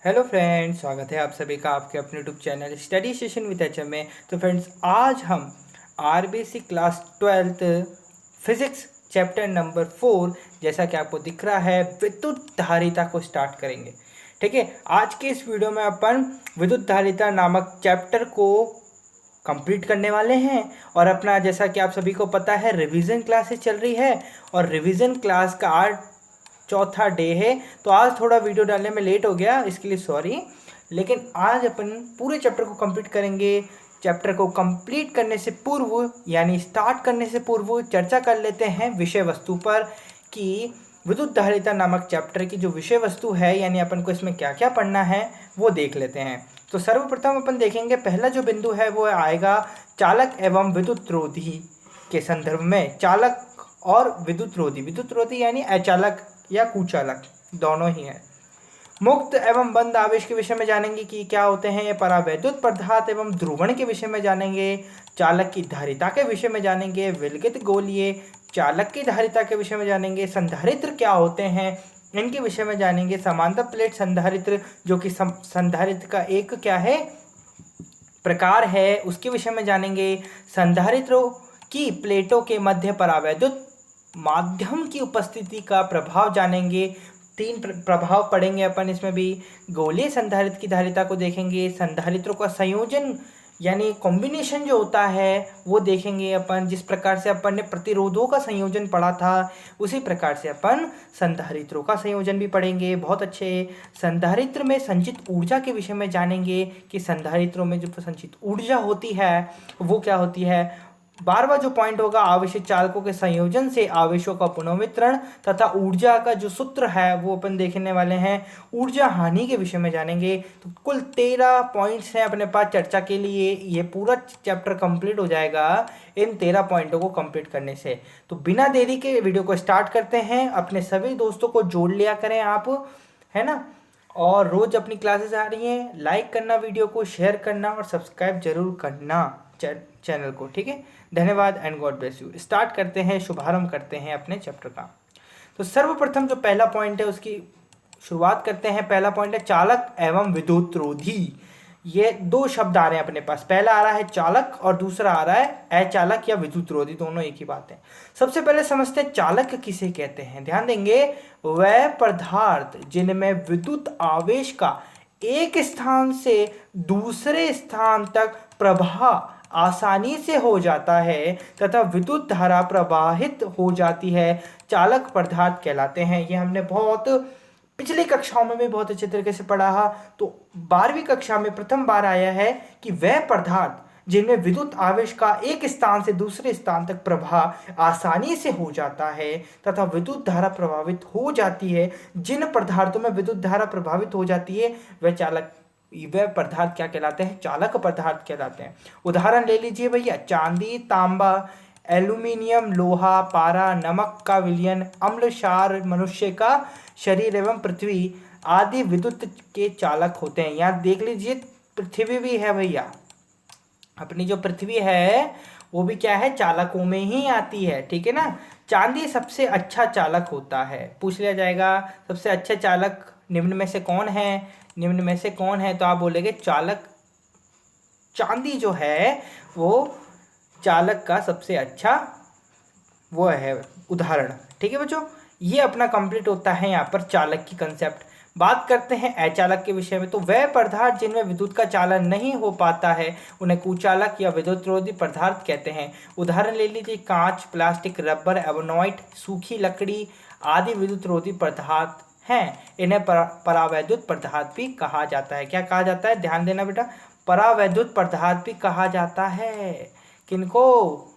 Hello friends, स्वागत है आप सभी का आपके अपने YouTube channel study session with H में। तो फ्रेंड्स, आज हम RBC class 12th physics chapter number 4, जैसा कि आपको दिख रहा है, विद्युत धारिता को स्टार्ट करेंगे। ठीक है, आज के इस वीडियो में अपन विद्युत धारिता नामक चैप्टर को कंप्लीट करने वाले हैं। और अपना, जैसा कि आप सभी को पता है, रिवीजन क्लासेस चल रही है और रिवीजन क्लास का आज चौथा डे है। तो आज थोड़ा वीडियो डालने में लेट हो गया, इसके लिए सॉरी। लेकिन आज अपन पूरे चैप्टर को कंप्लीट करेंगे। चैप्टर को कंप्लीट करने से पूर्व, यानी स्टार्ट करने से पूर्व, चर्चा कर लेते हैं विषय वस्तु पर कि विद्युत धारिता नामक चैप्टर की जो विषय वस्तु है, यानी अपन को इसमें क्या क्या पढ़ना है, वो देख लेते हैं। तो सर्वप्रथम अपन देखेंगे, पहला जो बिंदु है वो आएगा चालक एवं विद्युत रोधी के संदर्भ में। चालक और विद्युत रोधी यानी अचालक या कुचालक दोनों ही है। मुक्त एवं बंद आवेश के विषय में जानेंगे कि क्या होते हैं ये। परावैद्युत पदार्थ एवं ध्रुवण के विषय में जानेंगे। चालक की धारिता के विषय में जानेंगे। विलगित गोलीय चालक की धारिता के विषय में जानेंगे। संधारित्र क्या होते हैं, इनके विषय में जानेंगे। समांतर प्लेट संधारित्र, जो कि संधारित्र का एक क्या है, प्रकार है, उसके विषय में जानेंगे। संधारित्रों की प्लेटों के मध्य परावैद्युत माध्यम की उपस्थिति का प्रभाव जानेंगे। तीन प्रभाव पढ़ेंगे अपन इसमें भी। गोलीय संधारित्र की धारिता को देखेंगे। संधारित्रों का संयोजन यानी कॉम्बिनेशन जो होता है वो देखेंगे अपन। जिस प्रकार से अपन ने प्रतिरोधों का संयोजन पढ़ा था, उसी प्रकार से अपन संधारित्रों का संयोजन भी पढ़ेंगे। बहुत अच्छे। संधारित्र में संचित ऊर्जा के विषय में जानेंगे कि संधारित्रों में जो संचित ऊर्जा होती है वो क्या होती है। 12वां जो पॉइंट होगा, आवेशित चालकों के संयोजन से आवेशों का पुनर्वितरण तथा ऊर्जा का जो सूत्र है वो अपन देखने वाले हैं। ऊर्जा हानि के विषय में जानेंगे। तो कुल 13 पॉइंट्स हैं अपने पास चर्चा के लिए। ये पूरा चैप्टर कंप्लीट हो जाएगा इन 13 पॉइंटों को कंप्लीट करने से। तो बिना देरी के वीडियो को स्टार्ट करते हैं। अपने सभी दोस्तों को जोड़ लिया करें आप, है ना। और रोज अपनी क्लासेस आ रही हैं, लाइक करना, वीडियो को शेयर करना और सब्सक्राइब जरूर करना चैनल को। ठीक है, धन्यवाद and God bless you. Start करते हैं, शुभारंभ करते हैं अपने चैप्टर का। तो सर्वप्रथम जो पहला पॉइंट है उसकी शुरुआत करते हैं। पहला पॉइंट है चालक एवं विद्युत रोधी। ये दो शब्द आ रहे हैं अपने पास। पहला आ रहा है चालक और दूसरा आ रहा है अचालक या विद्युत रोधी, दोनों एक ही बात है। सबसे पहले समझते हैं चालक किसे कहते हैं। ध्यान देंगे, वह पदार्थ जिनमें विद्युत आवेश का एक स्थान से दूसरे स्थान तक प्रवाह आसानी से हो जाता है तथा विद्युत धारा प्रवाहित हो जाती है, चालक पदार्थ कहलाते हैं। ये हमने बहुत पिछली कक्षाओं में भी बहुत अच्छे तरीके से पढ़ा। तो 12वीं कक्षा में प्रथम बार आया है कि वह पदार्थ जिनमें विद्युत आवेश का एक स्थान से दूसरे स्थान तक प्रवाह आसानी से हो जाता है तथा विद्युत धारा प्रभावित हो जाती है। जिन पदार्थों में विद्युत धारा प्रभावित हो जाती है वह पदार्थ क्या कहलाते हैं, चालक पदार्थ कहलाते हैं। उदाहरण ले लीजिए भैया, चांदी, तांबा, एल्यूमिनियम, लोहा, पारा, नमक का विलयन, अम्ल, क्षार, मनुष्य का शरीर एवं पृथ्वी आदि विद्युत के चालक होते हैं। यहाँ देख लीजिए, पृथ्वी भी है भैया। अपनी जो पृथ्वी है वो भी क्या है, चालकों में ही आती है। ठीक है ना। चांदी सबसे अच्छा चालक होता है। पूछ लिया जाएगा सबसे अच्छा चालक निम्न में से कौन है, निम्न में से कौन है, तो आप बोलेंगे चालक, चांदी जो है वो चालक का सबसे अच्छा वो है उदाहरण। ठीक है बच्चों, ये अपना कंप्लीट होता है यहाँ पर चालक की कंसेप्ट। बात करते हैं अचालक के विषय में। तो वह पदार्थ जिनमें विद्युत का चालन नहीं हो पाता है उन्हें कुचालक या विद्युत रोधी पदार्थ कहते हैं। उदाहरण ले लीजिए, कांच, प्लास्टिक, रबर, एबोनॉइट, सूखी लकड़ी आदि विद्युत रोधी पदार्थ हैं। इन्हें परावैद्युत पदार्थ भी कहा जाता है। क्या कहा जाता है, ध्यान देना बेटा, परावैद्युत पदार्थ भी कहा जाता है। किनको,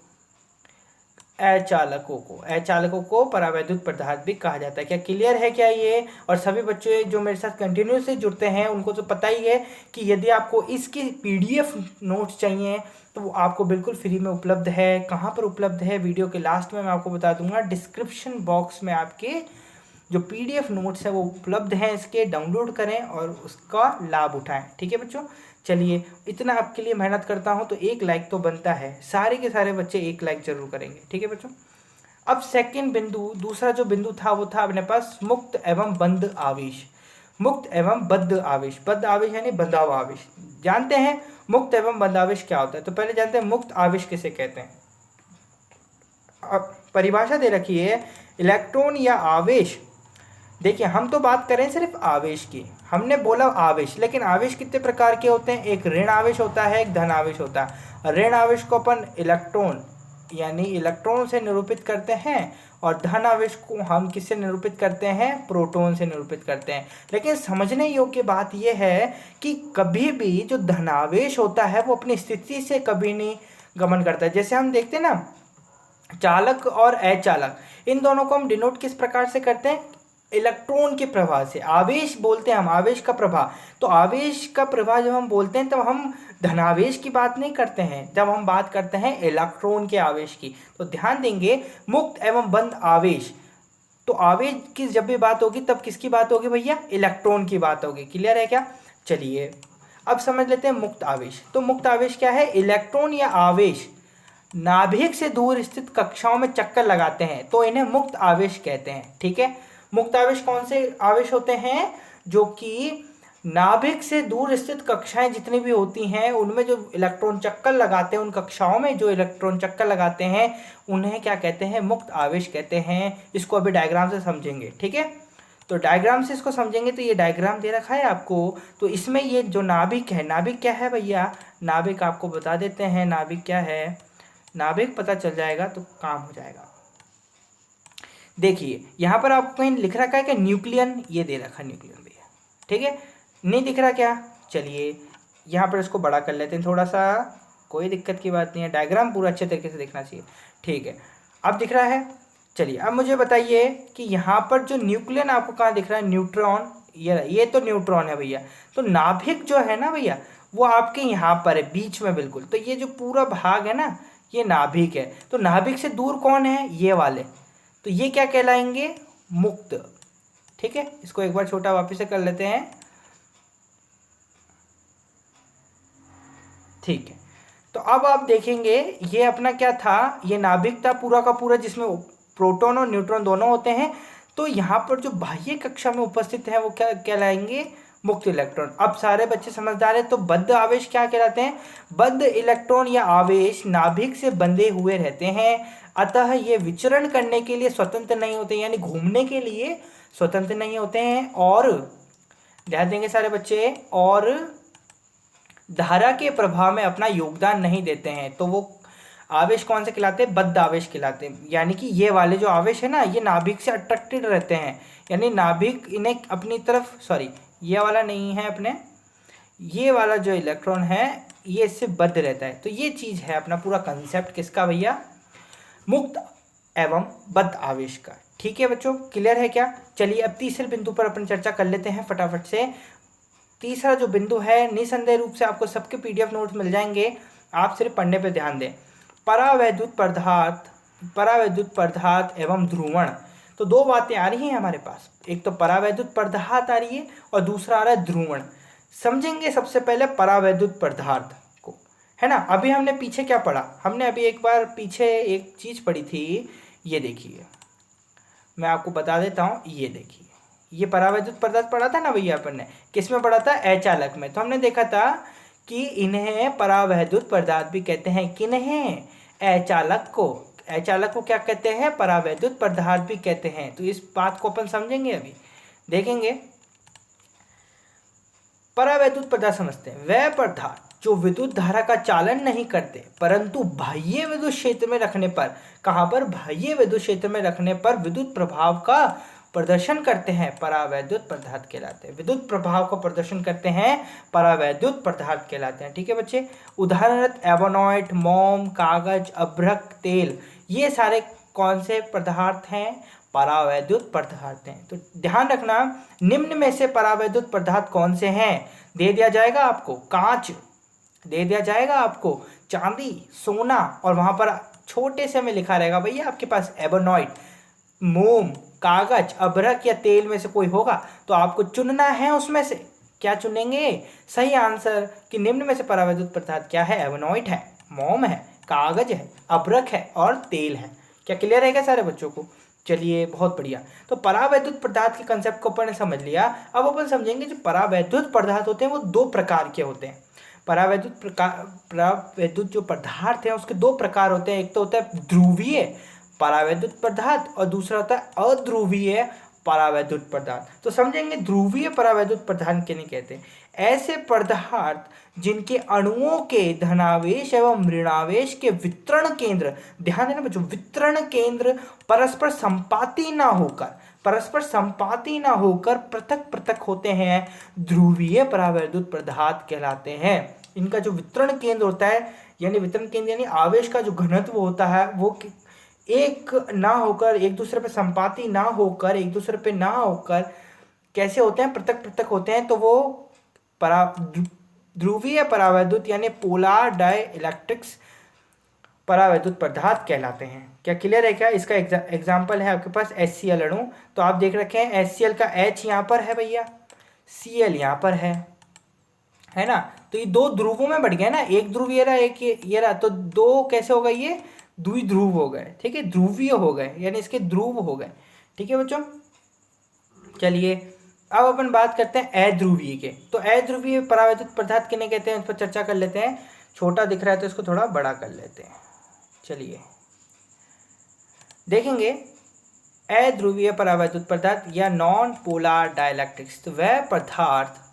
अचालकों को परावैद्युत पदार्थ भी कहा जाता है। क्या क्लियर है क्या ये। और सभी बच्चे जो मेरे साथ कंटिन्यूसली जुड़ते हैं उनको तो पता ही है कि यदि आपको इसकी पीडीएफ नोट्स चाहिए तो वो आपको बिल्कुल फ्री में उपलब्ध है। कहाँ पर उपलब्ध है, वीडियो के लास्ट में मैं आपको बता दूंगा। डिस्क्रिप्शन बॉक्स में आपके जो पीडीएफ नोट्स है वो उपलब्ध हैं, इसके डाउनलोड करें और उसका लाभ उठाएं। ठीक है बच्चों, चलिए, इतना आपके लिए मेहनत करता हूं तो एक लाइक तो बनता है। सारे के सारे बच्चे एक लाइक जरूर करेंगे। ठीक है बच्चों। अब सेकंड बिंदु, दूसरा जो बिंदु था वो था अपने पास मुक्त एवं बंद आवेश। मुक्त एवं बद्ध आवेश, बद्ध आवेश यानी बंधा हुआ आवेश। जानते हैं मुक्त एवं बंध आवेश क्या होता है? तो पहले जानते हैं मुक्त आवेश किसे कहते हैं। अब परिभाषा दे रखी है, इलेक्ट्रॉन या आवेश। देखिए हम तो बात करें सिर्फ आवेश की, हमने बोला आवेश, लेकिन आवेश कितने प्रकार के होते हैं? एक ऋण आवेश होता है, एक धन आवेश होता है। ऋण आवेश को अपन इलेक्ट्रॉन यानी इलेक्ट्रॉन से निरूपित करते हैं, और धन आवेश को हम किससे निरूपित करते हैं? प्रोटॉन से निरूपित करते हैं। लेकिन समझने योग्य बात यह है कि कभी भी जो धनावेश होता है वो अपनी स्थिति से कभी नहीं गमन करता है। जैसे हम देखते हैं ना, चालक और अचालक, इन दोनों को हम डिनोट किस प्रकार से करते हैं? इलेक्ट्रॉन के प्रवाह से। आवेश बोलते हैं हम, आवेश का प्रवाह। तो आवेश का प्रवाह जब हम बोलते हैं तब हम धनावेश की बात नहीं करते हैं, जब हम बात करते हैं इलेक्ट्रॉन के आवेश की। तो ध्यान देंगे, मुक्त एवं बंध आवेश, तो आवेश की जब भी बात होगी तब किसकी बात होगी भैया? इलेक्ट्रॉन की बात होगी। क्लियर है क्या? चलिए अब समझ लेते हैं मुक्त आवेश। तो मुक्त आवेश क्या है? इलेक्ट्रॉन या आवेश नाभिक से दूर स्थित कक्षाओं में चक्कर लगाते हैं तो इन्हें मुक्त आवेश कहते हैं। ठीक है, मुक्त आवेश कौन से आवेश होते हैं? जो कि नाभिक से दूर स्थित कक्षाएं जितनी भी होती हैं उनमें जो इलेक्ट्रॉन चक्कर लगाते हैं, उन कक्षाओं में जो इलेक्ट्रॉन चक्कर लगाते हैं उन्हें क्या कहते हैं? मुक्त आवेश कहते हैं। इसको अभी डायग्राम से समझेंगे। ठीक है, तो डायग्राम से इसको समझेंगे। तो ये डायग्राम दे रखा है आपको, तो इसमें ये जो नाभिक है, नाभिक क्या है भैया? नाभिक आपको बता देते हैं नाभिक क्या है। नाभिक पता चल जाएगा तो काम हो जाएगा। देखिए यहाँ पर आपको कहीं लिख रखा है कि न्यूक्लियन, ये दे रखा है न्यूक्लियन भैया। ठीक है, नहीं दिख रहा क्या? चलिए यहाँ पर इसको बड़ा कर लेते हैं थोड़ा सा, कोई दिक्कत की बात नहीं है, डायग्राम पूरा अच्छे तरीके से दिखना चाहिए। ठीक है, अब दिख रहा है। चलिए अब मुझे बताइए कि यहाँ पर जो न्यूक्लियन आपको कहाँ दिख रहा है? न्यूट्रॉन, ये तो न्यूट्रॉन है भैया। तो नाभिक जो है ना भैया, वो आपके यहाँ पर है बीच में बिल्कुल। तो ये जो पूरा भाग है ना, ये नाभिक है। तो नाभिक से दूर कौन है? ये वाले। तो ये क्या कहलाएंगे? मुक्त। ठीक है, इसको एक बार छोटा वापस से कर लेते हैं। ठीक है, तो अब आप देखेंगे ये अपना क्या था? ये नाभिक था पूरा का पूरा, जिसमें प्रोटॉन और न्यूट्रॉन दोनों होते हैं। तो यहाँ पर जो बाह्य कक्षा में उपस्थित है वो क्या कहलाएंगे? मुक्त इलेक्ट्रॉन। अब सारे बच्चे समझदार हैं, तो बद्ध आवेश क्या कहलाते हैं? बद्ध इलेक्ट्रॉन या आवेश नाभिक से बंधे हुए रहते हैं, अतः ये विचरण करने के लिए स्वतंत्र नहीं होते, यानी घूमने के लिए स्वतंत्र नहीं होते हैं। और ध्यान देंगे सारे बच्चे, और धारा के प्रभाव में अपना योगदान नहीं देते हैं। तो वो आवेश कौन से कहलाते हैं? बद्ध आवेश कहलाते हैं। यानी कि ये वाले जो आवेश है ना, ये नाभिक से अट्रैक्टेड रहते हैं, यानी नाभिक इन्हें अपनी तरफ, सॉरी ये वाला नहीं है अपने, ये वाला जो इलेक्ट्रॉन है ये इससे बद्ध रहता है। तो ये चीज़ है अपना पूरा कंसेप्ट किसका भैया? मुक्त एवं बद्ध आवेश का। ठीक है बच्चों, क्लियर है क्या? चलिए अब तीसरे बिंदु पर अपन चर्चा कर लेते हैं फटाफट से। तीसरा जो बिंदु है, निसंदेह रूप से आपको सबके PDF नोट्स मिल जाएंगे, आप सिर्फ पढ़ने पर ध्यान दें। परावैद्युत पदार्थ, परावैद्युत पदार्थ एवं ध्रुवण। तो दो बातें आ रही हैं हमारे पास, एक तो परावैद्युत पदार्थ आ रही है और दूसरा आ रहा है ध्रुवण। समझेंगे सबसे पहले परावैद्युत पदार्थ को, है ना। अभी हमने पीछे क्या पढ़ा? हमने अभी एक बार पीछे एक चीज़ पढ़ी थी, ये देखिए मैं आपको बता देता हूँ। ये देखिए, ये परावैद्युत पदार्थ पढ़ा था ना भैया अपन ने, किस में पढ़ा था? अचालक में। तो हमने देखा था कि इन्हें परावैद्युत पदार्थ भी कहते हैं। किन्हें? अचालक को। अचालक को क्या कहते हैं? परावैद्युत पदार्थ भी कहते हैं। तो इस बात को अपन समझेंगे, अभी देखेंगे। परावैद्युत पदार्थ समझते हैं वह पदार्थ जो विद्युत धारा का चालन नहीं करते, परंतु बाह्य विद्युत क्षेत्र में रखने पर, कहाँ पर? बाह्य विद्युत क्षेत्र में रखने पर विद्युत प्रभाव का प्रदर्शन करते हैं, परावैद्युत पदार्थ कहलाते हैं। विद्युत प्रभाव का प्रदर्शन करते हैं, परावैद्युत पदार्थ कहलाते हैं। ठीक है बच्चे, उदाहरण एवोनॉइट, मोम, कागज, अभ्रक, तेल, ये सारे कौन से पदार्थ हैं? परावैद्युत पदार्थ हैं। तो ध्यान रखना, निम्न में से परावैद्युत पदार्थ कौन से हैं? दे दिया जाएगा आपको कांच, दे दिया जाएगा आपको चांदी, सोना, और वहां पर छोटे से में लिखा रहेगा भैया आपके पास एवोनॉइट, मोम, कागज, अभ्रक या तेल में से कोई होगा। तो आपको चुनना है उसमें से। क्या चुनेंगे? सही आंसर कि निम्न में से परावैद्युत पदार्थ क्या है? एवोनॉइट है, मोम है, कागज है, अभ्रक है और तेल है। क्या क्लियर है क्या सारे बच्चों को? चलिए बहुत बढ़िया। तो परावैद्युत पदार्थ के कंसेप्ट को अपन ने समझ लिया। अब अपन समझेंगे जो परावैद्युत पदार्थ होते हैं वो दो प्रकार के होते हैं। परावैद्युत जो पदार्थ है उसके दो प्रकार होते हैं। एक तो होता है ध्रुवीय परावैद्युत पदार्थ और दूसरा होता है अध्रुवीय परावैद्युत पदार्थ। तो समझेंगे ध्रुवीय परावैद्युत पदार्थ किन्हें कहते हैं? ऐसे पदार्थ जिनके अणुओं के धनावेश एवं ऋणावेश के वितरण केंद्र, ध्यान देना बच्चों, वितरण केंद्र परस्पर संपाती ना होकर पृथक पृथक होते हैं, ध्रुवीय परावैद्युत पदार्थ कहलाते हैं। इनका जो वितरण केंद्र होता है, यानी वितरण केंद्र यानी आवेश का जो घनत्व होता है वो एक ना होकर, एक दूसरे पे संपाती ना होकर, एक दूसरे पे ना होकर कैसे होते हैं? पृथक पृथक होते हैं। तो वो ध्रुवीय परावैद्युत यानी पोलर डाइइलेक्ट्रिक्स परावैद्युत पदार्थ कहलाते हैं। क्या क्लियर है? क्या इसका एग्जाम्पल है आपके पास HCl अणु। तो आप देख रखे हैं HCl का H यहाँ पर है भैया, Cl यहाँ पर है ना। तो ये दो ध्रुवों में बढ़ गया ना, एक ध्रुव ये रहा, एक ये रहा, तो दो कैसे हो गए? ये द्विध्रुव हो गए, ठीक है, ध्रुवीय हो गए, यानी इसके ध्रुव हो गए। ठीक है बच्चों, चलिए अब अपन बात करते हैं अध्रुवीय के। तो अध्रुवीय परावैद्युत पदार्थ किन्हें कहते हैं, उस पर चर्चा कर लेते हैं। छोटा दिख रहा है तो इसको थोड़ा बड़ा कर लेते हैं। चलिए देखेंगे अध्रुवीय परावैद्युत पदार्थ या नॉन पोलर डाइइलेक्ट्रिक्स, तो वह पदार्थ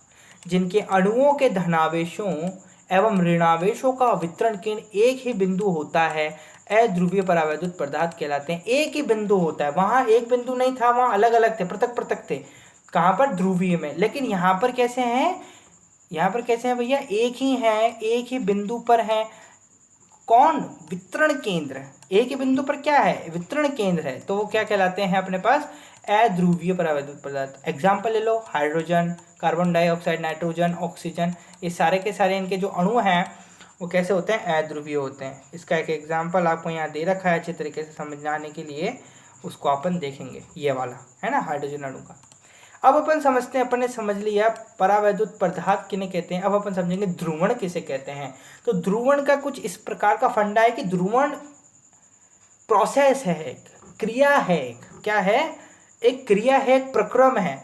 जिनके अणुओं के धनावेशों एवं ऋणावेशों का वितरण केंद्र एक ही बिंदु होता है, अध्रुवीय परावैद्युत पदार्थ कहलाते हैं। एक ही बिंदु होता है, वहां एक बिंदु नहीं था, वहां अलग अलग थे, पृथक पृथक थे। कहां पर? ध्रुवीय में। लेकिन यहाँ पर कैसे हैं? यहाँ पर कैसे हैं भैया? एक ही हैं, एक ही बिंदु पर हैं। कौन? वितरण केंद्र। एक ही बिंदु पर क्या है? वितरण केंद्र है। तो वो क्या कहलाते हैं अपने पास? अध्रुवीय परावैद्युत पदार्थ। एग्जाम्पल ले लो, hydrogen, carbon dioxide, nitrogen, oxygen, ये सारे के सारे इनके जो अणु हैं वो कैसे होते हैं? अध्रुवीय होते हैं। इसका एक एग्जाम्पल आपको यहाँ दे रखा है अच्छे तरीके से समझाने के लिए, उसको अपन देखेंगे, ये वाला है ना, हाइड्रोजन अणु का। अब अपन समझते हैं, अपन ने समझ लिया परावैद्युत पदार्थ किन्हें कहते हैं। अब अपन समझेंगे ध्रुवण किसे कहते हैं। तो ध्रुवण का कुछ इस प्रकार का फंडा है कि ध्रुवण प्रोसेस है, एक क्रिया है, एक क्या है? एक क्रिया है, एक प्रक्रम है,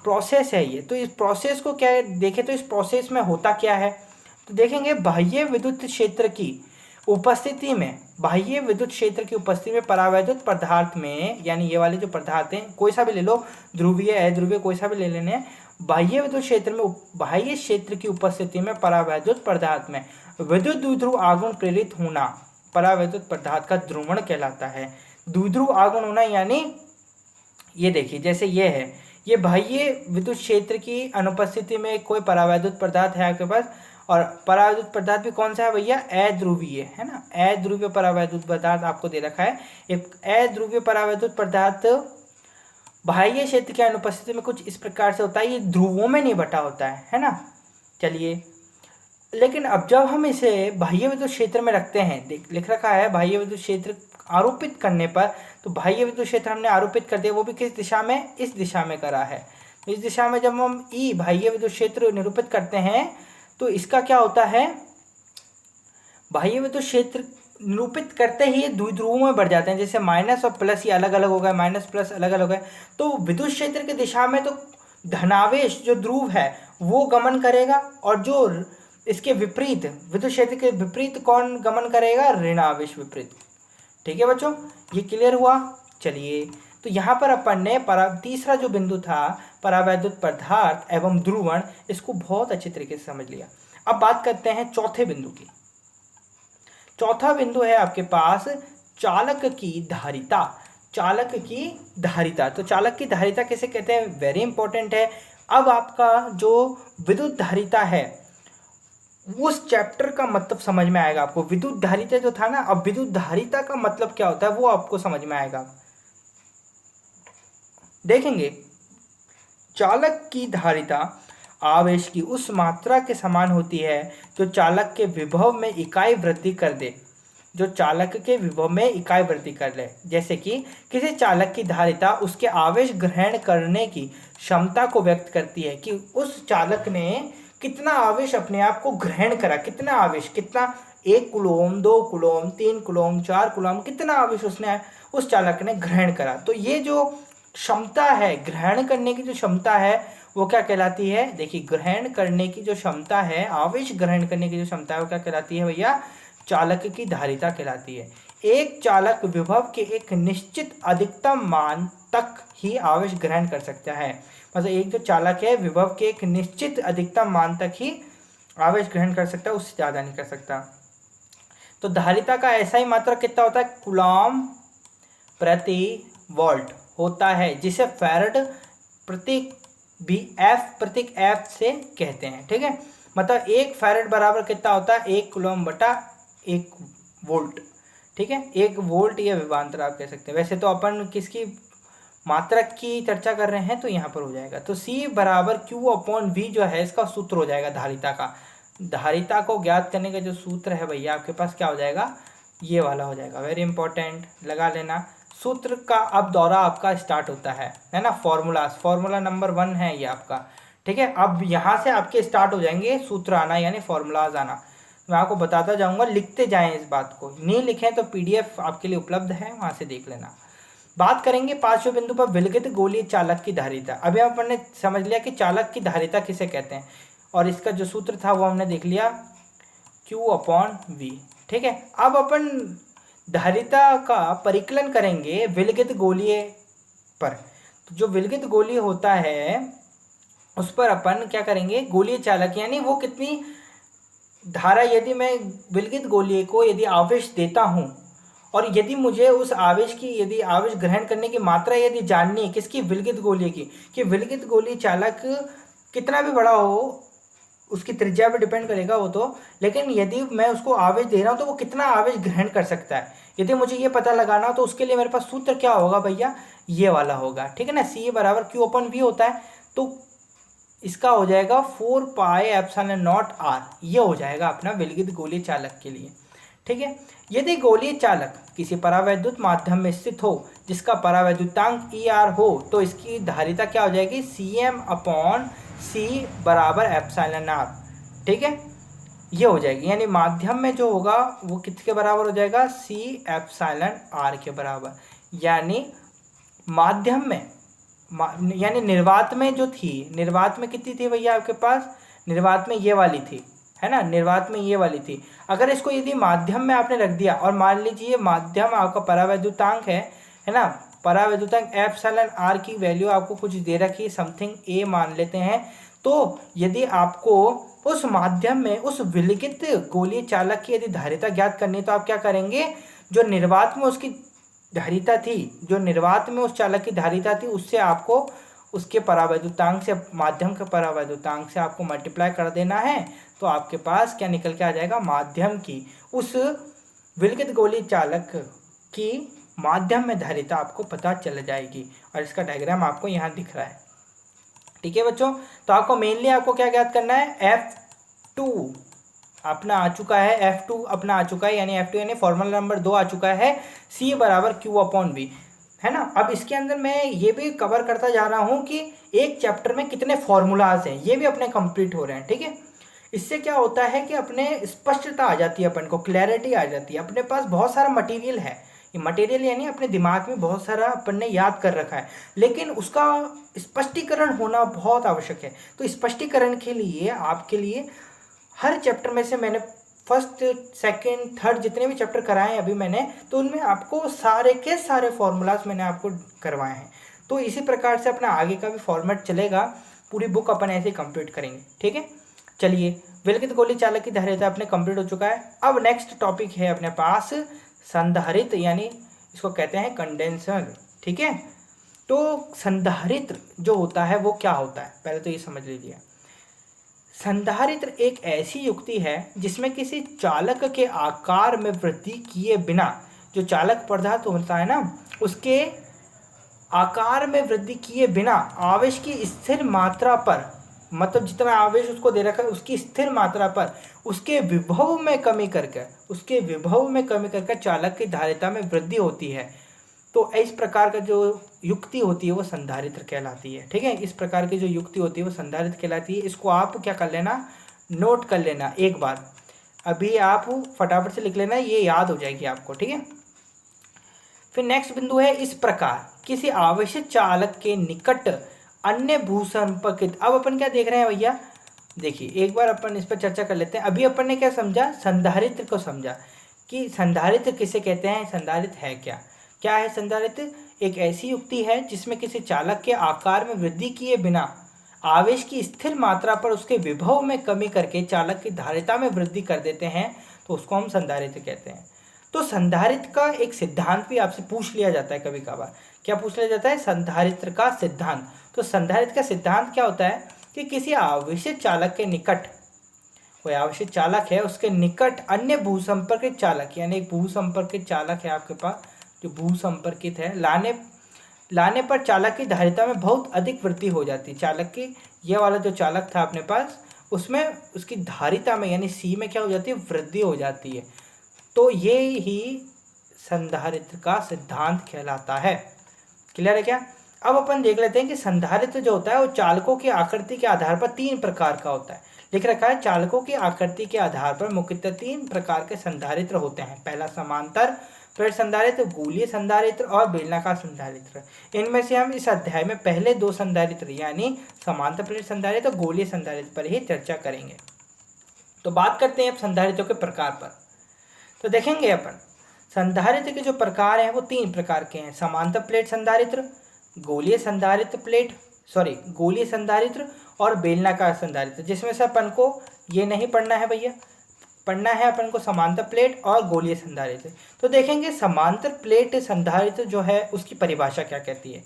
प्रोसेस है ये। तो इस प्रोसेस को क्या देखें तो इस प्रोसेस में होता क्या है? तो देखेंगे बाह्य विद्युत क्षेत्र की उपस्थिति में, बाह्य विद्युत क्षेत्र की उपस्थिति में परावैद्युत पदार्थ में, यानी ये वाले जो पदार्थ हैं, कोई सा भी ले लो, ध्रुवीय अध्रुवीय कोई सा भी ले लेने हैं, बाह्य विद्युत क्षेत्र में, बाह्य क्षेत्र की उपस्थिति में परावैद्युत पदार्थ में विद्युत द्विध्रुव आगमन प्रेरित होना परावैद्युत पदार्थ का ध्रुवण कहलाता है। द्विध्रुव आगमन होना यानी ये देखिए, जैसे ये है, ये बाह्य विद्युत क्षेत्र की अनुपस्थिति में कोई परावैद्युत पदार्थ है आपके पास, और परावैद्युत पदार्थ भी कौन सा है भैया? अध्रुवीय है ना। अध्रुवीय परावैद्युत पदार्थ आपको दे रखा है। एक अध्रुवीय परावैद्युत पदार्थ बाह्य क्षेत्र की अनुपस्थिति में कुछ इस प्रकार से होता है, ये ध्रुवों में नहीं बटा होता है ना। चलिए, लेकिन अब जब हम इसे बाह्य विद्युत क्षेत्र में रखते हैं, लिख रखा है बाह्य विद्युत क्षेत्र आरोपित करने पर, तो बाह्य विद्युत क्षेत्र हमने आरोपित कर दिया, वो भी किस दिशा में? इस दिशा में करा है। इस दिशा में जब हम ई बाह्य विद्युत क्षेत्र निरूपित करते हैं तो इसका क्या होता है? बाह्य विद्युत क्षेत्र निरूपित करते ही ये द्विध्रुवों में बढ़ जाते हैं, जैसे माइनस और प्लस ये अलग अलग हो गए, माइनस प्लस अलग अलग हो गए। तो विद्युत क्षेत्र की दिशा में तो धनावेश जो ध्रुव है वो गमन करेगा, और जो इसके विपरीत, विद्युत क्षेत्र के विपरीत कौन गमन करेगा? ऋणावेश विपरीत। ठीक है बच्चों, ये क्लियर हुआ। चलिए, तो यहाँ पर अपन ने तीसरा जो बिंदु था परावैद्युत पदार्थ एवं ध्रुवण, इसको बहुत अच्छे तरीके से समझ लिया। अब बात करते हैं चौथे बिंदु की। चौथा बिंदु है आपके पास चालक की धारिता। चालक की धारिता, तो चालक की धारिता किसे कहते हैं? वेरी इंपॉर्टेंट है। अब आपका जो विद्युत धारिता है उस चैप्टर का मतलब समझ में आएगा आपको। विद्युत धारिता जो था ना, अब विद्युत धारिता का मतलब क्या होता है वो आपको समझ में आएगा। देखेंगे, चालक की धारिता आवेश की उस मात्रा के समान होती है जो चालक के विभव में इकाई वृद्धि कर दे, जो चालक के विभव में इकाई वृद्धि कर ले। जैसे कि किसी चालक की धारिता उसके आवेश ग्रहण करने की क्षमता को व्यक्त करती है कि उस चालक ने कितना आवेश अपने आप को ग्रहण करा, कितना आवेश, कितना 1 कूलम, 2 कूलम, 3 कूलम, 4 कूलम, कितना आवेश उसने उस चालक ने ग्रहण करा। तो ये जो क्षमता है, ग्रहण करने की जो क्षमता है वो क्या कहलाती है? देखिए, ग्रहण करने की जो क्षमता है, आवेश ग्रहण करने की जो क्षमता है वो क्या कहलाती है भैया? चालक की धारिता कहलाती है। एक चालक विभव के एक निश्चित अधिकतम मान तक ही आवेश ग्रहण कर सकता है। मतलब एक जो चालक है विभव के एक निश्चित अधिकतम मान तक ही आवेश ग्रहण कर सकता है, उससे ज़्यादा नहीं कर सकता। तो धारिता का ऐसा ही मात्रक कितना होता है? कूलॉम प्रति वोल्ट होता है, जिसे फैराड प्रतीक भी एफ प्रतीक एफ से कहते हैं। ठीक है, मतलब एक फैराड बराबर कितना होता है? 1 कूलॉम बटा 1 वोल्ट। ठीक है, 1 वोल्ट या विभवांतर आप कह सकते हैं। वैसे तो अपन किसकी मात्रक की चर्चा कर रहे हैं तो यहाँ पर हो जाएगा। तो C बराबर Q/V जो है इसका सूत्र हो जाएगा धारिता का। धारिता को ज्ञात करने का जो सूत्र है भैया आपके पास क्या हो जाएगा? ये वाला हो जाएगा। वेरी इंपॉर्टेंट, लगा लेना। सूत्र का अब दौरा आपका स्टार्ट होता है ना? फॉर्मूला नंबर 1 है ये आपका। ठीक है, अब यहाँ से आपके स्टार्ट हो जाएंगे सूत्र आना, यानी फॉर्मूलाज आना। मैं आपको बताता जाऊंगा, लिखते जाएं इस बात को। नहीं लिखें तो PDF आपके लिए उपलब्ध है, वहाँ से देख लेना। बात करेंगे 5वें बिंदु पर विलगित गोलीय चालक की धारिता। अभी अपन ने समझ लिया कि चालक की धारिता किसे कहते हैं, और इसका जो सूत्र था वो हमने देख लिया, Q/V। ठीक है, अब अपन धारिता का परिकलन करेंगे विलगित गोलीय पर। तो जो विलगित गोलीय होता है उस पर अपन क्या करेंगे? गोलीय चालक यानी वो कितनी धारा, यदि मैं विलगित गोलीय को यदि आवेश देता हूं और यदि मुझे उस आवेश की, यदि आवेश ग्रहण करने की मात्रा यदि जाननी है किसकी? विलगित गोलीय की, कि विलगित गोलीय चालक कितना भी बड़ा हो, उसकी त्रिज्या पे डिपेंड करेगा वो तो, लेकिन यदि मैं उसको आवेश दे रहा हूँ तो वो कितना आवेश ग्रहण कर सकता है, यदि मुझे ये पता लगाना हो तो उसके लिए मेरे पास सूत्र क्या होगा भैया? ये वाला होगा। ठीक है ना, C बराबर Q/V होता है। तो इसका हो जाएगा 4πε0r, ये हो जाएगा अपना विलगित गोलीय चालक के लिए। ठीक है, यदि गोलीय चालक किसी परावैद्युत माध्यम में स्थित हो जिसका परावैद्युतांक ER हो तो इसकी धारिता क्या हो जाएगी? Cm/C बराबर εr। ठीक है, ये हो जाएगी, यानी माध्यम में जो होगा वो किसके बराबर हो जाएगा? C/r के बराबर। यानी माध्यम में, यानी निर्वात में जो थी, निर्वात में कितनी थी भैया आपके पास? निर्वात में ये वाली थी, है ना? निर्वात में ये वाली थी। अगर इसको यदि माध्यम में आपने रख दिया और मान लीजिए माध्यम आपका परावैद्युतांक है ना? परावैद्युतांक εr की वैल्यू आपको कुछ दे रखी, समथिंग a मान लेते हैं। तो यदि आपको उस माध्यम में उस विलगित गोलीय चालक की यदि धारिता ज्ञात करनी तो आप क्या करेंगे? जो निर्वात में उसकी धारिता थी, जो निर्वात में उस चालक की धारिता थी, उससे आपको उसके परावैद्युतांक से, माध्यम के परावैद्युतांक से आपको मल्टीप्लाई कर देना है। तो आपके पास क्या निकल के आ जाएगा? माध्यम की, उस विलगित गोलीय चालक की माध्यम में धारिता आपको पता चल जाएगी। और इसका डायग्राम आपको यहाँ दिख रहा है। ठीक है बच्चों, तो आपको मेनली आपको क्या ज्ञात करना है? F2 अपना आ चुका है, F2 अपना आ चुका है, यानी F2 यानी फॉर्मूला नंबर 2 आ चुका है, C बराबर Q/V, है ना? अब इसके अंदर मैं ये भी कवर करता जा रहा हूँ कि एक चैप्टर में कितने फॉर्मूलाज हैं, ये भी अपने कंप्लीट हो रहे हैं। ठीक है, इससे क्या होता है कि अपने स्पष्टता आ जाती है, अपन को क्लैरिटी आ जाती है। अपने पास बहुत सारा मटेरियल है, ये मटेरियल यानी अपने दिमाग में बहुत सारा अपन ने याद कर रखा है, लेकिन उसका स्पष्टीकरण होना बहुत आवश्यक है। तो स्पष्टीकरण के लिए आपके लिए हर चैप्टर में से मैंने फर्स्ट, सेकंड, थर्ड जितने भी चैप्टर कराए हैं अभी मैंने, तो उनमें आपको सारे के सारे फॉर्मूलाज मैंने आपको करवाए हैं। तो इसी प्रकार से अपना आगे का भी फॉर्मेट चलेगा, पूरी बुक अपन ऐसे ही कंप्लीट करेंगे। ठीक है, चलिए, विलगित गोलीय चालक की धारिता अपने कंप्लीट हो चुका है। अब नेक्स्ट टॉपिक है अपने पास संधारित्र, यानी इसको कहते हैं कंडेंसर। ठीक है, तो संधारित्र जो होता है वो क्या होता है, पहले तो ये समझ लीजिए। संधारित्र एक ऐसी युक्ति है जिसमें किसी चालक के आकार में वृद्धि किए बिना, जो चालक पदार्थ होता है ना, उसके आकार में वृद्धि किए बिना आवेश की स्थिर मात्रा पर, मतलब जितना आवेश उसको दे रखा है उसकी स्थिर मात्रा पर उसके विभव में कमी करके चालक की धारिता में वृद्धि होती है। तो इस प्रकार का जो युक्ति होती है वो संधारित्र कहलाती है। ठीक है, इस प्रकार की जो युक्ति होती है वो संधारित्र कहलाती है। इसको आप क्या कर लेना, नोट कर लेना एक बार, अभी आप फटाफट से लिख लेना, ये याद हो जाएगी आपको। ठीक है, फिर नेक्स्ट बिंदु है इस प्रकार किसी आवश्यक चालक के निकट अन्य भूसंपर्कित। अब अपन क्या देख रहे हैं भैया, देखिए एक बार अपन इस पर चर्चा कर लेते हैं। अभी अपन ने क्या समझा, संधारित्र को समझा कि संधारित्र किसे कहते हैं, संधारित्र है क्या, क्या है संधारित्र? एक ऐसी युक्ति है जिसमें किसी चालक के आकार में वृद्धि किए बिना आवेश की स्थिर मात्रा पर उसके विभव में कमी करके चालक की धारिता में वृद्धि कर देते हैं, तो उसको हम संधारित्र कहते हैं। तो संधारित्र का एक सिद्धांत भी आपसे पूछ लिया जाता है कभी कभार। क्या पूछ लिया जाता है? संधारित्र का सिद्धांत। तो संधारित्र का सिद्धांत क्या होता है कि किसी आवेशित चालक के निकट, कोई आवेशित चालक है उसके निकट अन्य भूसंपर्कित चालक, यानी एक भूसंपर्कित चालक है आपके पास जो भूसंपर्कित है, लाने पर चालक की धारिता में बहुत अधिक वृद्धि हो जाती है। चालक की, ये वाला जो चालक था अपने पास, उसमें उसकी धारिता में यानी सी में क्या हो जाती है, वृद्धि हो जाती है। तो ये ही संधारित्र का सिद्धांत कहलाता है। क्लियर है क्या? अब अपन देख लेते हैं कि संधारित्र जो होता है वो चालकों की आकृति के आधार पर 3 प्रकार का होता है। लिख रखा है चालकों की आकृति के आधार पर मुख्यतः 3 प्रकार के संधारित्र होते हैं। पहला समांतर प्लेट संधारित्र, गोलीय संधारित्र और बेलनाकार संधारित्र। इनमें से हम इस अध्याय में पहले 2 संधारित्र यानी समांतर प्लेट संधारित्र और गोलीय संधारित्र पर ही चर्चा करेंगे। तो बात करते हैं अब संधारित्रों के प्रकार पर। तो देखेंगे अपन संधारित्र के जो प्रकार हैं वो 3 प्रकार के हैं। समांतर प्लेट संधारित्र, गोलीय संधारित्र और बेलनाकार संधारित्र, जिसमें से अपन को ये नहीं पढ़ना है भैया, पढ़ना है अपन को समांतर प्लेट और गोलीय संधारित्र। तो देखेंगे समांतर प्लेट संधारित्र जो है उसकी परिभाषा क्या कहती है।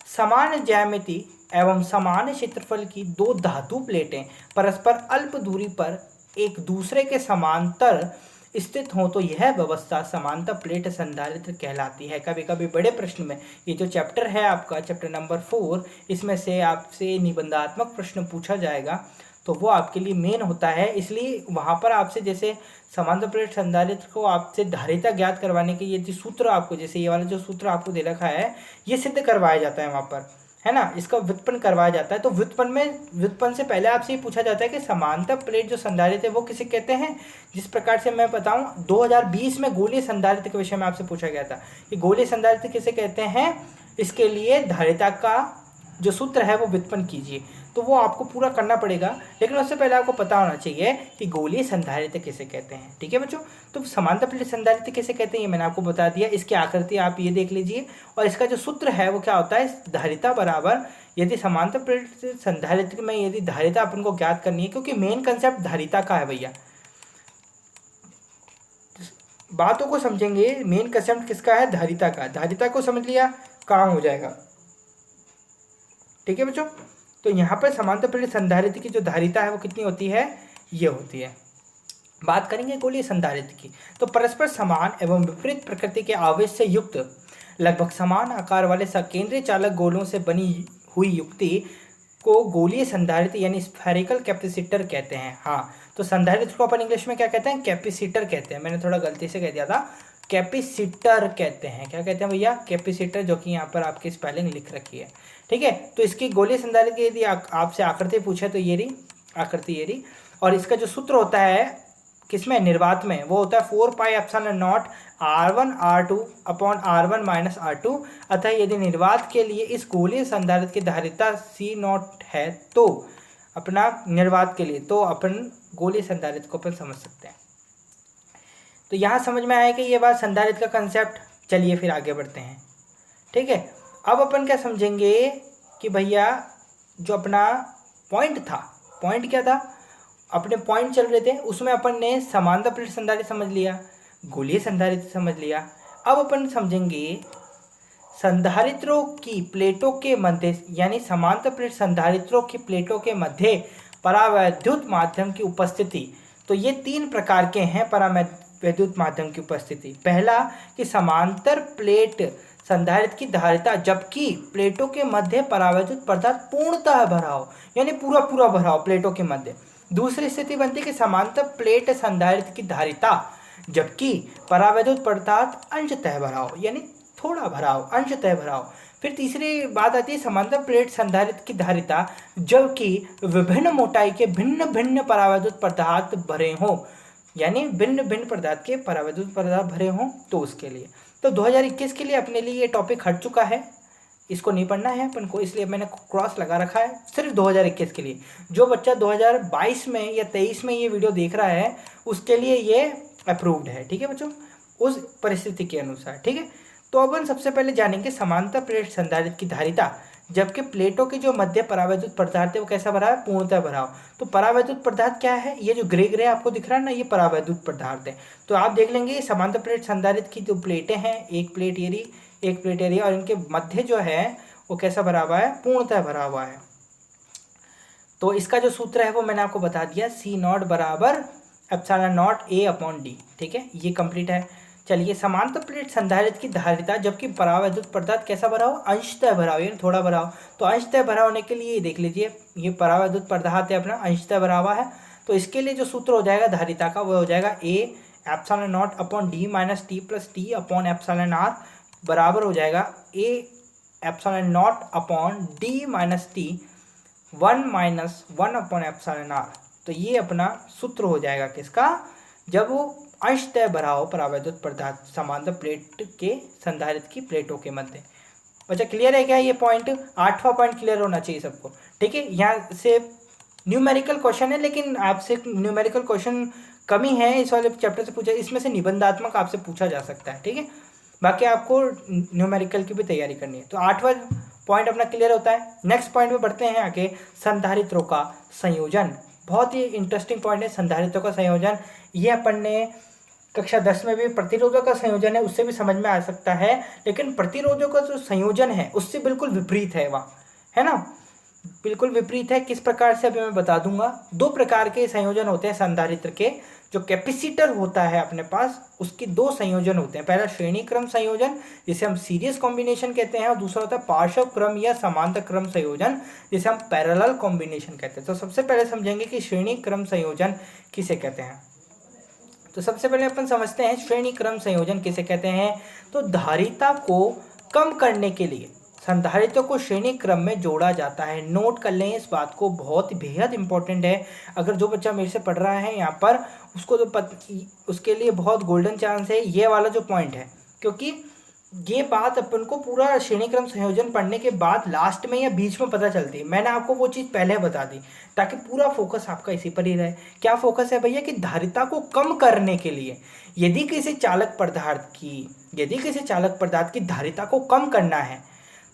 समान ज्यामिति एवं समान क्षेत्रफल की 2 धातु प्लेटें परस्पर अल्प दूरी पर एक दूसरे के समांतर स्थित हो तो यह व्यवस्था समांतर प्लेट संधारित्र कहलाती है। कभी कभी बड़े प्रश्न में, ये जो चैप्टर है आपका चैप्टर नंबर 4, इसमें से आपसे निबंधात्मक प्रश्न पूछा जाएगा तो वो आपके लिए मेन होता है। इसलिए वहाँ पर आपसे जैसे समांतर प्लेट संधारित्र को आपसे धारिता ज्ञात करवाने के ये जो सूत्र आपको, जैसे ये वाला जो सूत्र आपको दे रखा है, ये सिद्ध करवाया जाता है वहाँ पर, है ना, इसका व्युत्पन्न करवाया जाता है। तो व्युत्पन्न से पहले आपसे ये पूछा जाता है कि समांतर प्लेट जो संधारित्र है वो किसे कहते हैं। जिस प्रकार से मैं बताऊं 2020 में गोलीय संधारित्र के विषय में आपसे पूछा गया था कि गोलीय संधारित्र किसे कहते हैं, इसके लिए धारिता का जो सूत्र है वो व्युत्पन्न कीजिए। तो वो आपको पूरा करना पड़ेगा, लेकिन उससे पहले आपको पता होना चाहिए कि गोलीय संधारित्र किसे कहते हैं। ठीक है बच्चों, तो समांतर प्लेट संधारित्र किसे कहते हैं ये मैंने आपको बता दिया। इसकी आकृति आप ये देख लीजिए, और इसका जो सूत्र है वो क्या होता है, धारिता बराबर, यदि समांतर प्लेट संधारित्र में यदि धारिता अपन को ज्ञात करनी है, क्योंकि मेन कंसेप्ट धारिता का है भैया, बातों को समझेंगे, मेन कंसेप्ट किसका है, धारिता का। धारिता को समझ लिया, काम हो जाएगा। ठीक है बच्चों, तो यहाँ पर समांतर प्लेट संधारित्र की जो धारिता है वो कितनी होती है, ये होती है। बात करेंगे गोलीय संधारित्र की, तो परस्पर समान एवं विपरीत प्रकृति के आवेश से युक्त लगभग समान आकार वाले सकेंद्रीय चालक गोलों से बनी हुई युक्ति को गोलीय संधारित्र यानी स्फेरिकल कैपेसिटर कहते हैं। हाँ, तो संधारित्र को अपन इंग्लिश में क्या कहते हैं, कैपेसिटर कहते हैं। मैंने थोड़ा गलती से कह दिया था, कैपेसिटर कहते हैं। क्या कहते हैं भैया, कैपेसिटर, जो कि यहाँ पर आपकी स्पेलिंग लिख रखी है। ठीक है, तो इसकी गोलीय संधारित्र की यदि आपसे आकृति पूछे तो ये रही आकृति, ये रही। और इसका जो सूत्र होता है किसमें, निर्वात में, वो होता है 4πε0 R1 R2 upon R1 minus R2। अतः यदि निर्वात के लिए इस गोलीय संधारित्र की धारिता C0 है तो अपना निर्वात के लिए, तो अपन गोलीय संधारित्र को अपन समझ सकते हैं। तो यहाँ समझ में आया कि ये बात संधारित्र का कंसेप्ट। चलिए फिर आगे बढ़ते हैं। ठीक है, अब अपन क्या समझेंगे कि भैया जो अपना पॉइंट था, पॉइंट क्या था, अपने पॉइंट चल रहे थे, उसमें अपन ने समांतर प्लेट संधारित्र समझ लिया, गोलीय संधारित्र समझ लिया। अब अपन समझेंगे संधारित्रों की प्लेटों के मध्य, यानी समांतर प्लेट संधारित्रों की प्लेटों के मध्य परावैद्युत माध्यम की उपस्थिति। तो ये 3 प्रकार के हैं परावैद्युत माध्यम की उपस्थिति। पहला कि समांतर प्लेट संधारित्र की धारिता जबकि प्लेटों के मध्य परावैद्युत पदार्थ पूर्णतः भरा हो, यानी पूरा भरा हो प्लेटों के मध्य। दूसरी स्थिति बनती है कि समांतर प्लेट संधारित्र की धारिता जबकि परावैद्युत पदार्थ अंशतः भरा हो, यानी थोड़ा भरा हो, अंशतः भरा हो। फिर तीसरी बात आती है समांतर प्लेट संधारित्र की धारिता जबकि विभिन्न मोटाई के भिन्न भिन्न परावैद्युत पदार्थ भरे हों, यानी भिन्न भिन्न पदार्थ के परावैद्युत पदार्थ भरे हों, तो उसके लिए। तो 2021 के लिए अपने लिए ये टॉपिक हट चुका है, इसको नहीं पढ़ना है अपन को, इसलिए मैंने क्रॉस लगा रखा है सिर्फ 2021 के लिए। जो बच्चा 2022 में या 23 में ये वीडियो देख रहा है उसके लिए ये अप्रूव्ड है, ठीक है बच्चों, उस परिस्थिति के अनुसार, ठीक है। तो अपन सबसे पहले जानेंगे समांतर प्लेट संधारित्र की धारिता, जबकि प्लेटों के जो मध्य परावैद्युत पदार्थ है वो कैसा भरा है, पूर्णतः भरा हो। तो परावैद्युत पदार्थ क्या है, ये जो ग्रे ग्रे आपको दिख रहा है ना, ये परावैद्युत पदार्थ है। तो आप देख लेंगे समांतर प्लेट संधारित्र की जो प्लेटें हैं, एक प्लेट ये रही, एक प्लेट ये रही, और इनके मध्य जो है वो कैसा भरा हुआ है, पूर्णतः भरा हुआ है। तो इसका जो सूत्र है वो मैंने आपको बता दिया, C0 बराबर epsilon not A upon D, ठीक है, ये कंप्लीट है। चलिए, समांतर प्लेट संधारित्र की धारिता जबकि परावैद्युत पदार्थ कैसा भरा हो, अंशतः भरा हो, यानी थोड़ा भरा हो। तो अंशतः भरा होने के लिए देख लीजिए, ये परावैद्युत पदार्थ है अपना, अंशतः भरा हुआ है। तो इसके लिए जो सूत्र हो जाएगा धारिता का वो हो जाएगा A epsilon not upon D minus T plus T upon epsilon R बराबर हो जाएगा A epsilon not upon D minus T 1 minus 1 upon epsilon R। तो ये अपना सूत्र हो जाएगा किसका, जब वो अंशतः भरा हो परावैद्युत पदार्थ समांतर प्लेट के संधारित्र की प्लेटों के मध्य। बच्चा क्लियर है क्या ये पॉइंट, 8वां पॉइंट क्लियर होना चाहिए सबको, ठीक है। यहाँ से न्यूमेरिकल क्वेश्चन है, लेकिन आपसे न्यूमेरिकल क्वेश्चन कमी है इस वाले चैप्टर से पूछा, इसमें से निबंधात्मक आपसे पूछा जा सकता है, ठीक है। बाकी आपको न्यूमेरिकल की भी तैयारी करनी है। तो 8वां पॉइंट अपना क्लियर होता है। नेक्स्ट पॉइंट पे बढ़ते हैं आगे, संधारित्रों का संयोजन। बहुत ही इंटरेस्टिंग पॉइंट है संधारित्रों का संयोजन। ये अपन ने कक्षा 10 में भी प्रतिरोधों का संयोजन है, उससे भी समझ में आ सकता है, लेकिन प्रतिरोधों का जो संयोजन है उससे बिल्कुल विपरीत है वहाँ, है ना, बिल्कुल विपरीत है। किस प्रकार से अभी मैं बता दूंगा। 2 प्रकार के संयोजन होते हैं संधारित्र के। जो कैपेसिटर होता है अपने पास, उसके 2 संयोजन होते हैं। पहला श्रेणी क्रम संयोजन जिसे हम सीरीज कॉम्बिनेशन कहते हैं, और दूसरा होता है पार्श्व क्रम या समांतर क्रम संयोजन जिसे हम पैरेलल कॉम्बिनेशन कहते हैं। तो सबसे पहले समझेंगे कि श्रेणी क्रम संयोजन किसे कहते हैं। तो सबसे पहले अपन समझते हैं श्रेणी क्रम संयोजन किसे कहते हैं। तो धारिता को कम करने के लिए संधारित्रों को श्रेणी क्रम में जोड़ा जाता है। नोट कर लें इस बात को, बहुत बेहद इंपॉर्टेंट है। अगर जो बच्चा मेरे से पढ़ रहा है यहाँ पर, उसको तो उसके लिए बहुत गोल्डन चांस है ये वाला जो पॉइंट है, क्योंकि ये बात अपन को पूरा श्रेणी क्रम संयोजन पढ़ने के बाद लास्ट में या बीच में पता चलती है। मैंने आपको वो चीज़ पहले बता दी ताकि पूरा फोकस आपका इसी पर ही रहे। क्या फोकस है भैया, कि धारिता को कम करने के लिए यदि किसी चालक पदार्थ की धारिता को कम करना है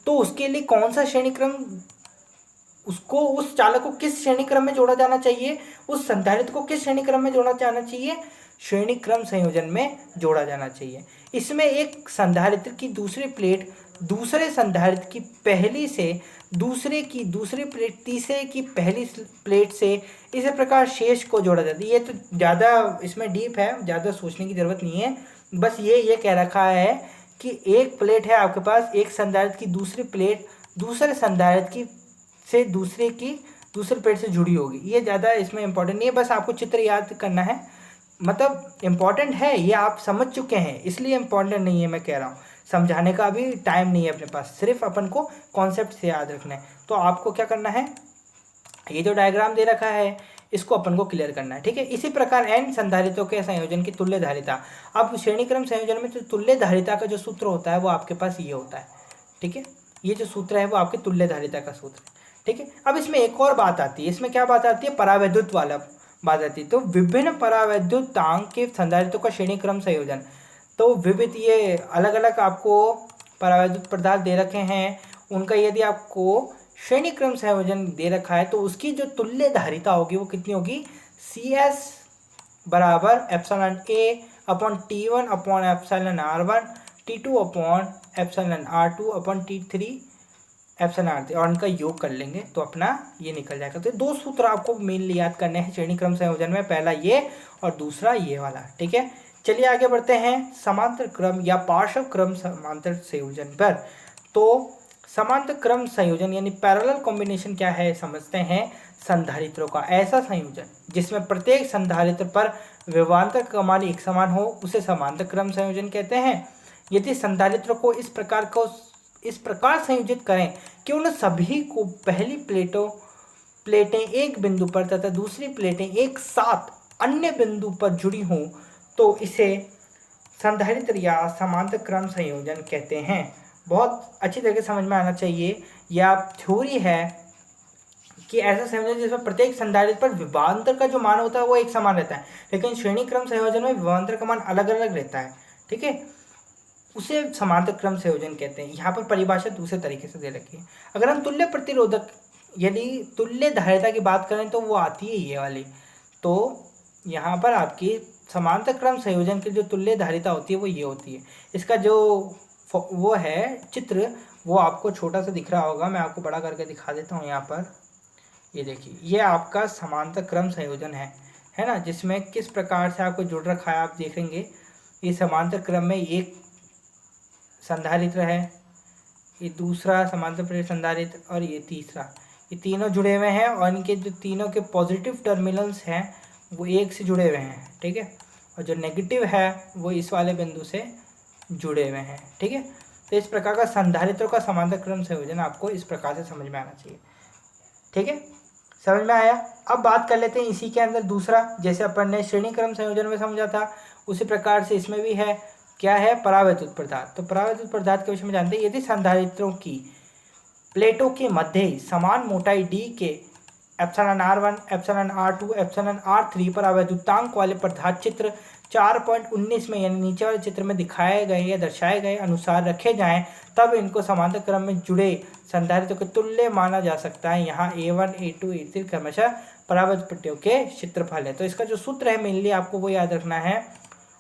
तो उसके लिए कौन सा श्रेणी क्रम, उसको उस चालक को किस श्रेणी क्रम में जोड़ा जाना चाहिए, उस संधारित्र को किस श्रेणी क्रम में जोड़ा जाना चाहिए, श्रेणी क्रम संयोजन में जोड़ा जाना चाहिए। इसमें एक संधारित्र की दूसरी प्लेट दूसरे संधारित्र की पहली से दूसरे की दूसरी प्लेट तीसरे की पहली प्लेट से इसी प्रकार शेष को जोड़ा जाता है। ये तो ज़्यादा इसमें डीप है, ज़्यादा सोचने की ज़रूरत नहीं है। बस ये कह रखा है कि एक प्लेट है आपके पास, एक संधारित्र की दूसरी प्लेट दूसरे संधारित्र की से दूसरी प्लेट से जुड़ी होगी। ये ज़्यादा इसमें इंपॉर्टेंट नहीं है, बस आपको चित्र याद करना है। मतलब इम्पॉर्टेंट है, ये आप समझ चुके हैं इसलिए इम्पॉर्टेंट नहीं है, मैं कह रहा हूँ समझाने का अभी टाइम नहीं है अपने पास, सिर्फ अपन को कॉन्सेप्ट से याद रखना है। तो आपको क्या करना है, ये जो डायग्राम दे रखा है इसको अपन को क्लियर करना है, ठीक है। इसी प्रकार n संधारित्रों के संयोजन की तुल्य धारिता। अब श्रेणी क्रम संयोजन में जो तुल्य धारिता का जो सूत्र होता है वो आपके पास ये होता है, ठीक है। ये जो सूत्र है वो आपके तुल्य धारिता का सूत्र है, ठीक है। अब इसमें एक और बात आती है, इसमें क्या बात आती है, परावैद्युत वाला बात आती है। तो विभिन्न परावैद्युतांक के संधारित्रों का श्रेणी क्रम संयोजन। तो विविध, ये अलग अलग आपको परावैद्युत पदार्थ दे रखे हैं, उनका यदि आपको श्रेणी क्रम संयोजन दे रखा है तो उसकी जो तुल्य धारिता होगी वो कितनी होगी, CS बराबर epsilon A upon T1 upon epsilon R1 T2 upon epsilon R2 upon T3 epsilon R3, और उनका योग कर लेंगे तो अपना ये निकल जाएगा। तो 2 सूत्र आपको मेनली याद करने हैं श्रेणी क्रम संयोजन में, पहला ये और दूसरा ये वाला, ठीक है। चलिए आगे बढ़ते हैं समांतर क्रम या पार्श्व क्रम समांतर संयोजन पर। तो समांतर क्रम संयोजन यानी पैरेलल कॉम्बिनेशन क्या है समझते हैं। संधारित्रों का ऐसा संयोजन जिसमें प्रत्येक संधारित्र पर विभवांतर का मान एक समान हो उसे समांतर क्रम संयोजन कहते हैं। यदि संधारित्रों को इस प्रकार संयोजित करें कि उन सभी को पहली प्लेटें एक बिंदु पर तथा दूसरी प्लेटें एक साथ अन्य बिंदु पर जुड़ी हों तो इसे संधारित्र या समांतर क्रम संयोजन कहते हैं। बहुत अच्छी तरीके से समझ में आना चाहिए। यह थ्योरी है कि ऐसा संयोजन जिसमें प्रत्येक संधारित्र पर विभवांतर का जो मान होता है वो एक समान रहता है, लेकिन श्रेणी क्रम संयोजन में विभवांतर का मान अलग अलग रहता है। ठीक है, उसे समांतर क्रम संयोजन कहते हैं। यहाँ पर परिभाषा दूसरे तरीके से दे रखी है। अगर हम तुल्य प्रतिरोधक यदि तुल्य धारिता की बात करें तो वो आती है ये वाली। तो यहाँ पर आपकी समांतर क्रम संयोजन की जो तुल्य धारिता होती है वो ये होती है। इसका जो वो है चित्र वो आपको छोटा सा दिख रहा होगा, मैं आपको बड़ा करके दिखा देता हूँ। यहाँ पर ये देखिए, ये आपका समांतर क्रम संयोजन है ना, जिसमें किस प्रकार से आपको जुड़ रखा है आप देखेंगे। ये समांतर क्रम में एक संधारित्र है, ये दूसरा समांतर संधारित्र और ये तीसरा, ये तीनों जुड़े हुए हैं और इनके जो तीनों के पॉजिटिव टर्मिनल्स हैं वो एक से जुड़े हुए हैं। ठीक है, और जो नेगेटिव है वो इस वाले बिंदु से जुड़े हुए हैं। ठीक है, तो इस प्रकार का संधारित्रों का समांतर क्रम संयोजन आपको इस प्रकार से समझ में आना चाहिए। ठीक है, समझ में आया। अब बात कर लेते हैं इसी के अंदर दूसरा, जैसे अपन ने श्रेणी क्रम संयोजन में समझा था उसी प्रकार से इसमें भी है। क्या है? परावैद्युत पदार्थ। तो परावैद्युत पदार्थ के विषय में जानते हैं। यदि संधारित्रों की प्लेटों के मध्य समान मोटाई d के epsilon r1, epsilon r2, epsilon r3 पर अवैद्युतांक वाले पदार्थ चित्र 4.19 में यानी नीचे वाले चित्र में दिखाए गए या दर्शाए गए अनुसार रखे जाएं, तब इनको समांतर क्रम में जुड़े संधारित्रों के तुल्य माना जा सकता है। यहाँ A1, A2, A3 क्रमशः परावैद्युत पट्टियों के क्षेत्रफल है। तो इसका जो सूत्र है मेनली आपको वो याद रखना है।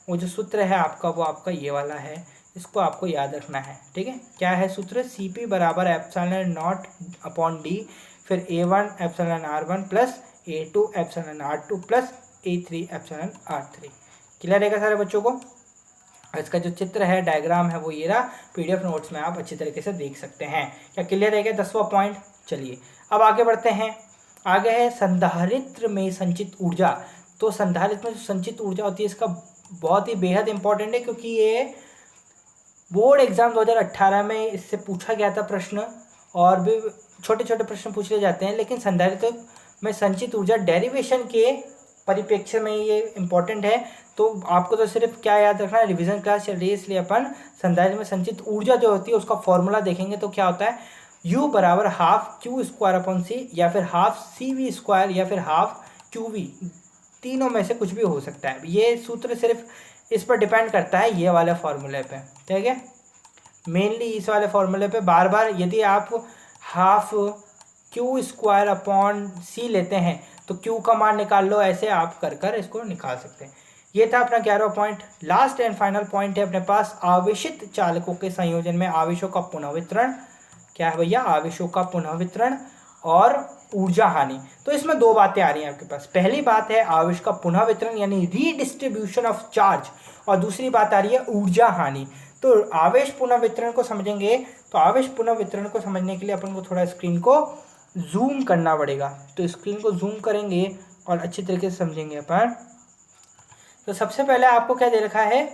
वो जो सूत्र है आपका वो आपका ये वाला है, इसको आपको याद रखना है। ठीक है, क्या है सूत्र? Cp बराबर एप्सिलॉन नॉट अपॉन डी, फिर A1 epsilon r1 plus A2 epsilon r2 plus A3 epsilon r3। Clear रहेगा सारे बच्चों को? इसका जो चित्र है, डायग्राम है, वो ये रहा। PDF नोट्स में आप अच्छी तरीके से देख सकते हैं। क्या क्लियर रहेगा? 10वां पॉइंट। चलिए अब आगे बढ़ते हैं। आगे है संधारित्र में संचित ऊर्जा। तो संधारित्र में जो संचित ऊर्जा होती है इसका बहुत ही बेहद इंपॉर्टेंट है, क्योंकि ये बोर्ड एग्जाम 2018 में इससे पूछा गया था प्रश्न, और भी छोटे छोटे प्रश्न पूछ ले जाते हैं। लेकिन संधारित्र में संचित ऊर्जा डेरिवेशन के परिप्रेक्ष्य में ये इंपॉर्टेंट है। तो आपको तो सिर्फ क्या याद रखना है, रिवीजन क्लास चल रही है इसलिए अपन संधारित्र में संचित ऊर्जा जो होती है उसका फॉर्मूला देखेंगे। तो क्या होता है? U बराबर हाफ क्यू स्क्वायर अपॉन सी, या फिर हाफ CV स्क्वायर, या फिर हाफ QV, तीनों में से कुछ भी हो सकता है। ये सूत्र सिर्फ इस पर डिपेंड करता है, ये वाले फॉर्मूले पे। ठीक है, मेनली इस वाले फॉर्मूले पे बार बार यदि आप हाफ क्यू स्क्वायर अपॉन सी लेते हैं तो क्यू का मान निकाल लो, ऐसे आप कर कर इसको निकाल सकते हैं। ये था अपना 11वां point. Last and final point है अपने पास आवेशित चालकों के संयोजन में आवेशों का पुनर्वितरण। क्या है भैया? आवेशों का पुनर्वितरण और ऊर्जा हानि। तो इसमें दो बातें आ रही हैं आपके पास। पहली बात है आवेश का पुनर्वितरण यानी रीडिस्ट्रीब्यूशन ऑफ चार्ज, और दूसरी बात आ रही है ऊर्जा हानि। तो आवेश पुनर्वितरण को समझेंगे, तो आवेश पुनर्वितरण को समझने के लिए अपन को थोड़ा स्क्रीन को जूम करना पड़ेगा। तो स्क्रीन को जूम करेंगे और अच्छी तरीके से समझेंगे अपन। तो सबसे पहले आपको क्या दे रखा है?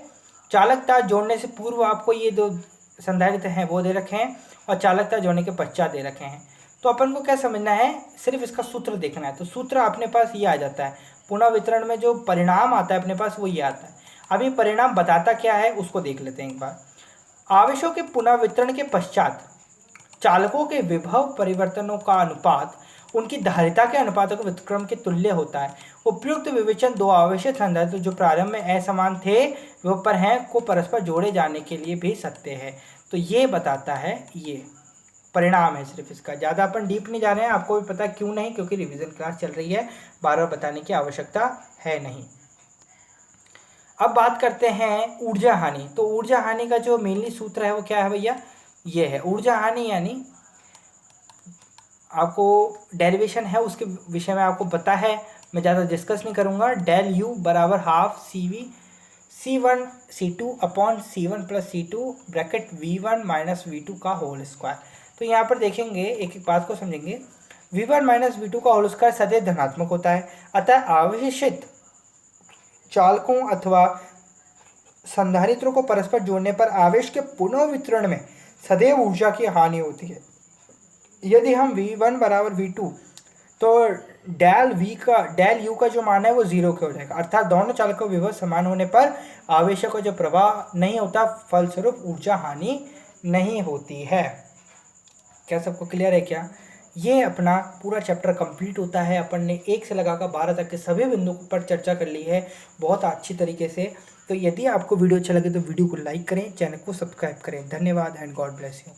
चालकता जोड़ने से पूर्व आपको ये दो संधारित्र हैं वो दे रखे हैं, और चालकता जोड़ने के पश्चात दे रखे हैं। तो अपन को क्या समझना है? सिर्फ इसका सूत्र देखना है। तो सूत्र अपने पास ये आ जाता है। पुनर्वितरण में जो परिणाम आता है अपने पास वो ये आता है। अभी परिणाम बताता क्या है उसको देख लेते हैं एक बार। आवेशों के पुनर्वितरण के पश्चात चालकों के विभव परिवर्तनों का अनुपात उनकी धारिता के अनुपातों के व्युत्क्रम के तुल्य होता है। उपयुक्त विवेचन दो आवेशित संधारित्र जो प्रारंभ में असमान थे वे पर हैं को परस्पर जोड़े जाने के लिए भी सत्य है। तो ये बताता है, ये परिणाम है सिर्फ इसका। ज़्यादा अपन डीप नहीं जा रहे हैं, आपको भी पता क्यों नहीं, क्योंकि रिवीजन क्लास चल रही है, बार बार बताने की आवश्यकता है नहीं। अब बात करते हैं ऊर्जा हानि। तो ऊर्जा हानि का जो मेनली सूत्र है वो क्या है भैया? ये है ऊर्जा हानि, यानी आपको डेरिवेशन है उसके विषय में आपको पता है, मैं ज़्यादा डिस्कस नहीं करूँगा। डेल यू बराबर half C1 C2 upon C1 plus C2 bracket V1 minus V2 का होल स्क्वायर। तो यहाँ पर देखेंगे, एक एक बात को समझेंगे। V1 माइनस V2 का होल स्क्वायर सदैव धनात्मक होता है, अतः आवेशित चालकों अथवा संधारित्रों को परस्पर जोड़ने पर आवेश के पुनर्वितरण में सदैव ऊर्जा की हानि होती है। यदि हम V1 बराबर V2, तो डेल यू का जो मान है वो 0 के हो जाएगा, अर्थात दोनों चालकों विभव समान होने पर आवेशों का जो प्रवाह नहीं होता, फलस्वरूप ऊर्जा हानि नहीं होती है। क्या सबको क्लियर है क्या? ये अपना पूरा चैप्टर कंप्लीट होता है। अपन ने 1 से लगाकर 12 तक के सभी बिंदुओं पर चर्चा कर ली है बहुत अच्छी तरीके से। तो यदि आपको वीडियो अच्छा लगे तो वीडियो को लाइक करें, चैनल को सब्सक्राइब करें। धन्यवाद एंड गॉड ब्लेस यू।